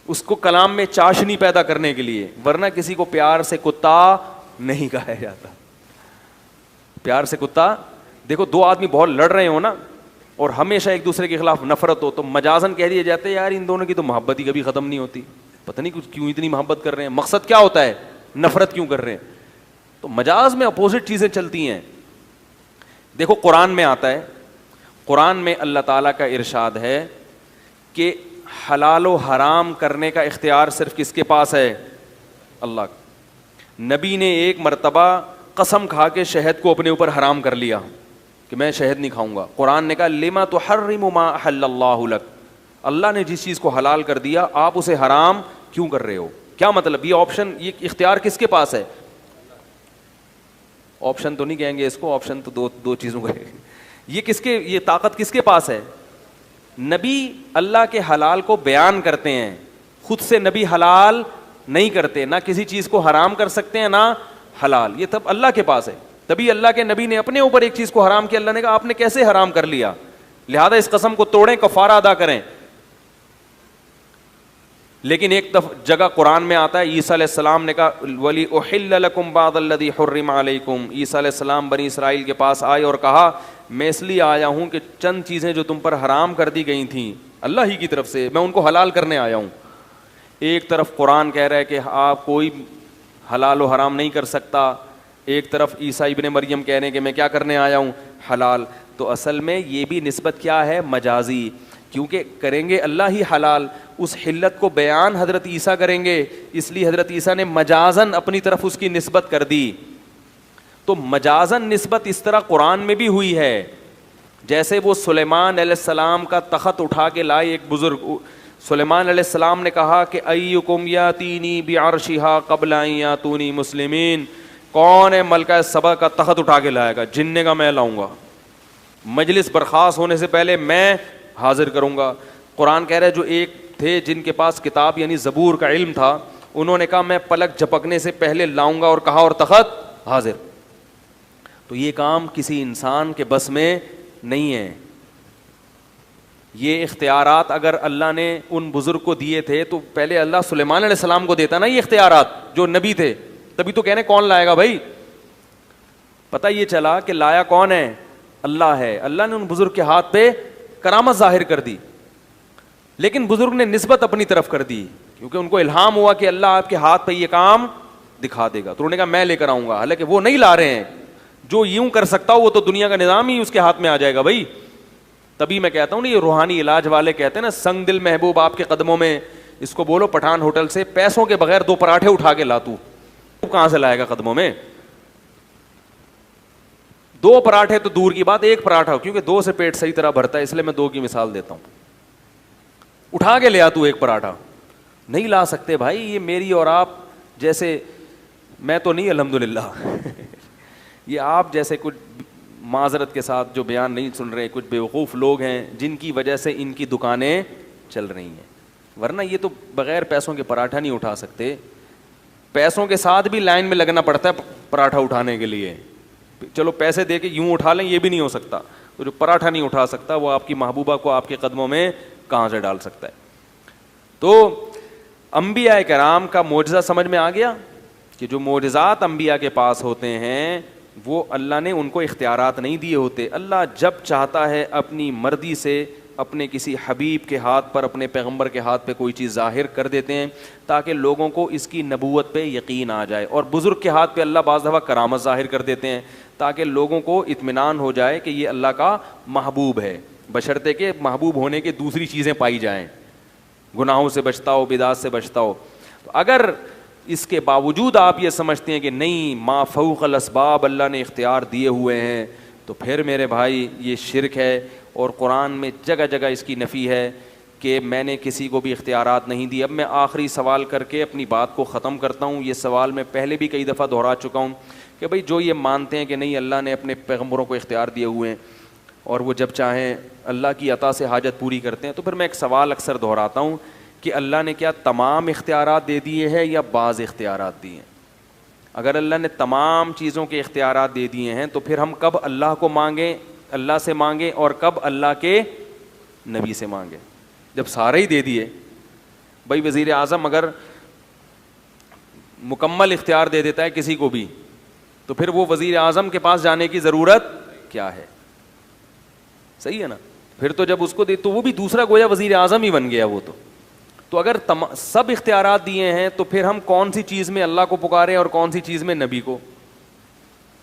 اس کو کلام میں چاشنی پیدا کرنے کے لیے, ورنہ کسی کو پیار سے کتا نہیں کہا جاتا. پیار سے کتا, دیکھو 2 آدمی بہت لڑ رہے ہو نا اور ہمیشہ ایک دوسرے کے خلاف نفرت ہو تو مجازن کہہ دیے جاتے ہیں یار ان دونوں کی تو محبت ہی کبھی ختم نہیں ہوتی, پتہ نہیں کیوں اتنی محبت کر رہے ہیں, مقصد کیا ہوتا ہے, نفرت کیوں کر رہے ہیں. تو مجاز میں اپوزٹ چیزیں چلتی ہیں. دیکھو قرآن میں آتا ہے, قرآن میں اللہ تعالیٰ کا ارشاد ہے کہ حلال و حرام کرنے کا اختیار صرف کس کے پاس ہے؟ اللہ کا۔ نبی نے ایک مرتبہ قسم کھا کے شہد کو اپنے اوپر حرام کر لیا کہ میں شہد نہیں کھاؤں گا۔ قرآن نے کہا لما تحرم ما احل اللہ لک، اللہ نے جس چیز کو حلال کر دیا آپ اسے حرام کیوں کر رہے ہو؟ کیا مطلب؟ یہ آپشن، یہ اختیار کس کے پاس ہے؟ آپشن تو نہیں کہیں گے اس کو، آپشن تو دو چیزوں کا ہے۔ یہ کس کے، یہ طاقت کس کے پاس ہے؟ نبی اللہ کے حلال کو بیان کرتے ہیں، خود سے نبی حلال نہیں کرتے، نہ کسی چیز کو حرام کر سکتے ہیں نہ حلال، یہ تب اللہ کے پاس ہے۔ تبھی اللہ کے نبی نے اپنے اوپر ایک چیز کو حرام کیا، اللہ نے کہا آپ نے کیسے حرام کر لیا، لہذا اس قسم کو توڑیں، کفارہ ادا کریں۔ لیکن ایک جگہ قرآن میں آتا ہے عیسیٰ علیہ السلام نے کہا وَلِأُحِلَّ لَكُمْ بَعْضَ الَّذِي حُرِّمَ عَلَيْكُمْ، عیسیٰ علیہ السلام بنی اسرائیل کے پاس آئے اور کہا میں اس لیے آیا ہوں کہ چند چیزیں جو تم پر حرام کر دی گئی تھیں اللہ ہی کی طرف سے، میں ان کو حلال کرنے آیا ہوں۔ ایک طرف قرآن کہہ رہا ہے کہ آپ کوئی حلال و حرام نہیں کر سکتا، ایک طرف عیسیٰ ابن مریم کہہ رہے ہیں کہ میں کیا کرنے آیا ہوں، حلال۔ تو اصل میں یہ بھی نسبت کیا ہے؟ مجازی، کیونکہ کریں گے اللہ ہی حلال، اس حلت کو بیان حضرت عیسیٰ کریں گے، اس لیے حضرت عیسیٰ نے مجازن اپنی طرف اس کی نسبت کر دی۔ تو مجازن نسبت اس طرح قرآن میں بھی ہوئی ہے، جیسے وہ سلیمان علیہ السلام کا تخت اٹھا کے لائے ایک بزرگ، سلیمان علیہ السلام نے کہا کہ ایکم یاتینی بعرشہا قبل ان یاتونی مسلمین، کون ہے ملکہ سبا کا تخت اٹھا کے لائے گا؟ جن نے کہا میں لاؤں گا، مجلس برخاست ہونے سے پہلے میں حاضر کروں گا۔ قرآن کہہ رہا ہے جو ایک تھے جن کے پاس کتاب یعنی زبور کا علم تھا، انہوں نے کہا میں پلک جھپکنے سے پہلے لاؤں گا، اور کہا اور تخت حاضر۔ تو یہ کام کسی انسان کے بس میں نہیں ہے۔ یہ اختیارات اگر اللہ نے ان بزرگ کو دیے تھے تو پہلے اللہ سلیمان علیہ السلام کو دیتا نا یہ اختیارات جو نبی تھے، تبھی تو کہنے کون لائے گا بھائی۔ پتہ یہ چلا کہ لایا کون ہے؟ اللہ ہے۔ اللہ نے ان بزرگ کے ہاتھ پہ کرامت ظاہر کر دی، لیکن بزرگ نے نسبت اپنی طرف کر دی کیونکہ ان کو الہام ہوا کہ اللہ آپ کے ہاتھ پہ یہ کام دکھا دے گا، تو انہوں نے کہا میں لے کر آؤں گا، حالانکہ وہ نہیں لا رہے ہیں۔ جو یوں کر سکتا ہو وہ تو دنیا کا نظام ہی اس کے ہاتھ میں آ جائے گا بھائی۔ تبھی میں کہتا ہوں نا، یہ روحانی علاج والے کہتے ہیں نا سنگ دل محبوب آپ کے قدموں میں، اس کو بولو پٹھان ہوٹل سے پیسوں کے بغیر 2 پراٹھے اٹھا کے لا، تو کہاں سے لائے گا قدموں میں؟ 2 پراٹھے تو دور کی بات، 1 پراٹھا، کیونکہ 2 سے پیٹ صحیح طرح بھرتا ہے، اس لیے میں 2 کی مثال دیتا ہوں۔ اٹھا کے لیا تو 1 پراٹھا نہیں لا سکتے بھائی۔ یہ میری اور آپ جیسے، میں تو نہیں الحمدللہ یہ آپ جیسے کچھ معذرت کے ساتھ جو بیان نہیں سن رہے، کچھ بیوقوف لوگ ہیں جن کی وجہ سے ان کی دکانیں چل رہی ہیں، ورنہ یہ تو بغیر پیسوں کے پراٹھا نہیں اٹھا سکتے، پیسوں کے ساتھ بھی لائن میں لگنا پڑتا ہے پراٹھا اٹھانے کے لیے۔ چلو پیسے دے کے یوں اٹھا لیں یہ بھی نہیں ہو سکتا، تو جو پراٹھا نہیں اٹھا سکتا وہ آپ کی محبوبہ کو آپ کے قدموں میں کہاں سے ڈال سکتا ہے؟ تو انبیاء کرام کا معجزہ سمجھ میں آ گیا کہ جو معجزات انبیاء کے پاس ہوتے ہیں وہ اللہ نے ان کو اختیارات نہیں دیے ہوتے، اللہ جب چاہتا ہے اپنی مرضی سے اپنے کسی حبیب کے ہاتھ پر، اپنے پیغمبر کے ہاتھ پہ کوئی چیز ظاہر کر دیتے ہیں تاکہ لوگوں کو اس کی نبوت پہ یقین آ جائے، اور بزرگ کے ہاتھ پہ اللہ بعض دفعہ کرامت ظاہر کر دیتے ہیں تاکہ لوگوں کو اطمینان ہو جائے کہ یہ اللہ کا محبوب ہے، بشرطے کہ محبوب ہونے کے دوسری چیزیں پائی جائیں، گناہوں سے بچتا ہو، بدعات سے بچتا ہو۔ تو اگر اس کے باوجود آپ یہ سمجھتے ہیں کہ نہیں ما فوق الاسباب اللہ نے اختیار دیے ہوئے ہیں، تو پھر میرے بھائی یہ شرک ہے، اور قرآن میں جگہ جگہ اس کی نفی ہے کہ میں نے کسی کو بھی اختیارات نہیں دی۔ اب میں آخری سوال کر کے اپنی بات کو ختم کرتا ہوں۔ یہ سوال میں پہلے بھی کئی دفعہ دہرا چکا ہوں کہ بھائی جو یہ مانتے ہیں کہ نہیں اللہ نے اپنے پیغمبروں کو اختیار دیے ہوئے ہیں اور وہ جب چاہیں اللہ کی عطا سے حاجت پوری کرتے ہیں، تو پھر میں ایک سوال اکثر دہراتا ہوں کہ اللہ نے کیا تمام اختیارات دے دیے ہیں یا بعض اختیارات دیے ہیں؟ اگر اللہ نے تمام چیزوں کے اختیارات دے دیے ہیں تو پھر ہم کب اللہ کو مانگیں، اللہ سے مانگیں، اور کب اللہ کے نبی سے مانگیں؟ جب سارے ہی دے دیے، بھائی وزیر اعظم اگر مکمل اختیار دے دیتا ہے کسی کو بھی تو پھر وہ وزیر اعظم کے پاس جانے کی ضرورت کیا ہے؟ صحیح ہے نا؟ پھر تو جب اس کو دے تو وہ بھی دوسرا گویا وزیر اعظم ہی بن گیا وہ تو اگر سب اختیارات دیے ہیں تو پھر ہم کون سی چیز میں اللہ کو پکاریں اور کون سی چیز میں نبی کو؟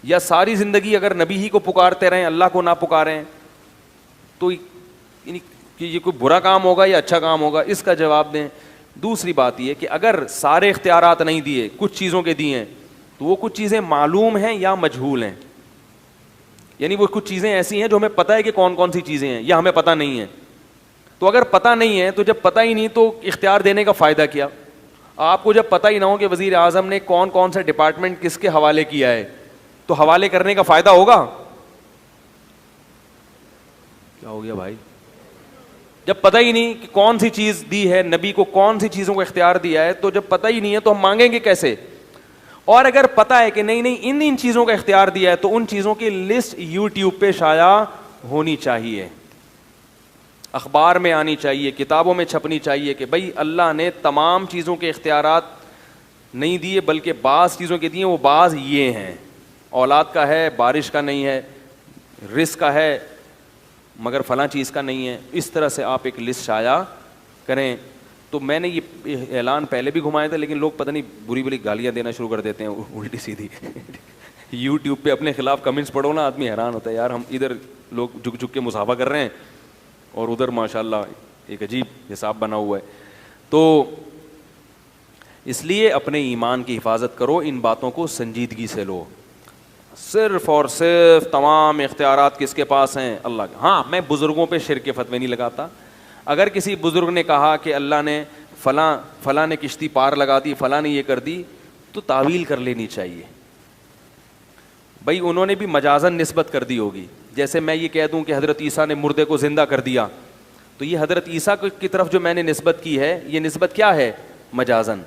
یا ساری زندگی اگر نبی ہی کو پکارتے رہیں اللہ کو نہ پکاریں؟ تو یعنی کہ یہ کوئی برا کام ہوگا یا اچھا کام ہوگا, اس کا جواب دیں. دوسری بات یہ کہ اگر سارے اختیارات نہیں دیے, کچھ چیزوں کے دیے ہیں, تو وہ کچھ چیزیں معلوم ہیں یا مجہول ہیں, یعنی وہ کچھ چیزیں ایسی ہیں جو ہمیں پتہ ہے کہ کون کون سی چیزیں ہیں, یا ہمیں پتہ نہیں ہے. تو اگر پتہ نہیں ہے تو جب پتہ ہی نہیں تو اختیار دینے کا فائدہ کیا؟ آپ کو جب پتہ ہی نہ ہو کہ وزیر اعظم نے کون کون سے ڈپارٹمنٹ کس کے حوالے کیا ہے, تو حوالے کرنے کا فائدہ ہوگا؟ کیا ہو گیا بھائی؟ جب پتہ ہی نہیں کہ کون سی چیز دی ہے, نبی کو کون سی چیزوں کو اختیار دیا ہے, تو جب پتہ ہی نہیں ہے تو ہم مانگیں گے کیسے؟ اور اگر پتہ ہے کہ نہیں ان چیزوں کا اختیار دیا ہے, تو ان چیزوں کی لسٹ یوٹیوب پہ شائع ہونی چاہیے, اخبار میں آنی چاہیے, کتابوں میں چھپنی چاہیے کہ بھائی اللہ نے تمام چیزوں کے اختیارات نہیں دیے, بلکہ بعض چیزوں کے دیے, وہ بعض یہ ہیں, اولاد کا ہے, بارش کا نہیں ہے, رزق کا ہے مگر فلاں چیز کا نہیں ہے. اس طرح سے آپ ایک لسٹ شائع کریں. تو میں نے یہ اعلان پہلے بھی گھمایا تھا, لیکن لوگ پتہ نہیں بری بری گالیاں دینا شروع کر دیتے ہیں الٹی سیدھی. یوٹیوب پہ اپنے خلاف کمنٹس پڑھو نا, آدمی حیران ہوتا ہے, یار ہم ادھر لوگ جھک جھک کے مصافحہ کر رہے ہیں اور ادھر ماشاءاللہ ایک عجیب حساب بنا ہوا ہے. تو اس لیے اپنے ایمان کی حفاظت کرو, ان باتوں کو سنجیدگی سے لو. صرف اور صرف تمام اختیارات کس کے پاس ہیں؟ اللہ کے. ہاں, میں بزرگوں پہ شرک کے فتوے نہیں لگاتا. اگر کسی بزرگ نے کہا کہ اللہ نے فلاں نے کشتی پار لگا دی, فلاں نے یہ کر دی, تو تعویل کر لینی چاہیے. بھائی انہوں نے بھی مجازن نسبت کر دی ہوگی. جیسے میں یہ کہہ دوں کہ حضرت عیسیٰ نے مردے کو زندہ کر دیا, تو یہ حضرت عیسیٰ کی طرف جو میں نے نسبت کی ہے, یہ نسبت کیا ہے؟ مجازن.